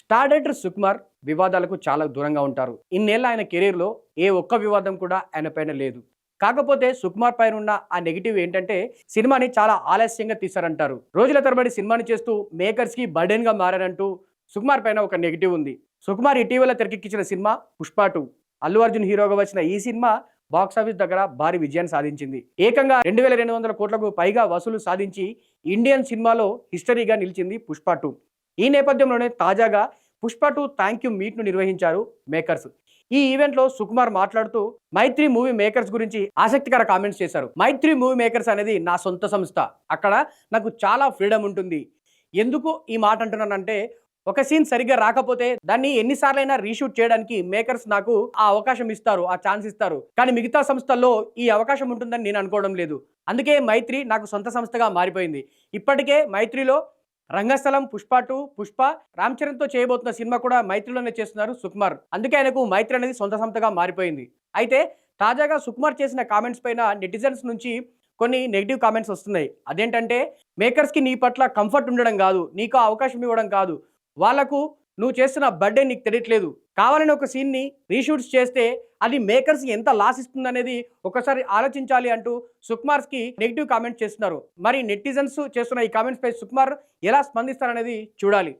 Star director Sukumar వివాదాలకు చాలా దూరంగా ఉంటారు. ఇన్నేళ్ల ఆయన కెరీర్‌లో ఏ ఒక్క వివాదం కూడా ఆయన పైన లేదు. కాకపోతే సుకుమార్ పైన ఉన్న ఆ నెగెటివ్ ఏంటంటే సినిమాని చాలా ఆలస్యంగా తీశారంటారు. రోజుల తరబడి సినిమాని చేస్తూ మేకర్స్‌కి బర్డెన్‌గా మారారంటూ సుకుమార్ పైన ఒక నెగెటివ్ ఉంది. సుకుమార్ ఇటీవల తెరకెక్కించిన సినిమా 'పుష్ప 2'. అల్లు అర్జున్ హీరోగా వచ్చిన ఈ సినిమా బాక్సాఫీస్ దగ్గర భారీ విజయాన్ని సాధించింది. ఏకంగా 2200 కోట్లకు పైగా వసూలు సాధించి ఇండియన్ సినిమాలో హిస్టరీగా నిలిచింది 'పుష్ప 2'. ఈ నేపథ్యంలోనే తాజాగా 'పుష్ప 2' థ్యాంక్ యూ మీట్‌ను నిర్వహించారు మేకర్స్. ఈ ఈవెంట్‌లో సుకుమార్ మాట్లాడుతూ మైత్రి మూవీ మేకర్స్ గురించి ఆసక్తికర కామెంట్స్ చేశారు. మైత్రి మూవీ మేకర్స్ అనేది నా సొంత సంస్థ. అక్కడ నాకు చాలా ఫ్రీడమ్ ఉంటుంది. ఎందుకు ఈ మాట అంటున్నానంటే ఒక సీన్ సరిగ్గా రాకపోతే దాన్ని ఎన్నిసార్లైనా రీషూట్ చేయడానికి మేకర్స్ నాకు ఆ అవకాశం ఇస్తారు, ఆ ఛాన్స్ ఇస్తారు. కానీ మిగతా సంస్థల్లో ఈ అవకాశం ఉంటుందని నేను అనుకోవడం లేదు. అందుకే మైత్రి నాకు సొంత సంస్థగా మారిపోయింది. ఇప్పటికే మైత్రిలో రంగస్థలం, 'పుష్ప 2', 'పుష్ప', రామ్ చరణ్‌తో చేయబోతున్న సినిమా కూడా మైత్రిలోనే చేస్తున్నారు సుకుమార్. అందుకే ఆయనకు మైత్రి అనేది సొంత సంస్థగా మారిపోయింది. అయితే తాజాగా సుకుమార్ చేసిన కామెంట్స్ పైన నెటిజన్స్ నుంచి కొన్ని నెగెటివ్ కామెంట్స్ వస్తున్నాయి. అదేంటంటే మేకర్స్‌కి నీ పట్ల కంఫర్ట్ ఉండడం కాదు, నీకు ఆ అవకాశం ఇవ్వడం కాదు. వాళ్ళకు నువ్వు చేస్తున్న బర్త్‌డే నీకు తెలియట్లేదు. కావాలని ఒక సీన్‌ని రీషూట్స్ చేస్తే అది మేకర్స్‌కి ఎంత లాస్ ఇస్తుందనేది ఒకసారి ఆలోచించాలి అంటూ సుకుమార్‌కి నెగెటివ్ కామెంట్స్ చేస్తున్నారు. మరి నెటిజన్స్ చేస్తున్న ఈ కామెంట్స్ పై సుకుమార్ ఎలా స్పందిస్తారనేది చూడాలి.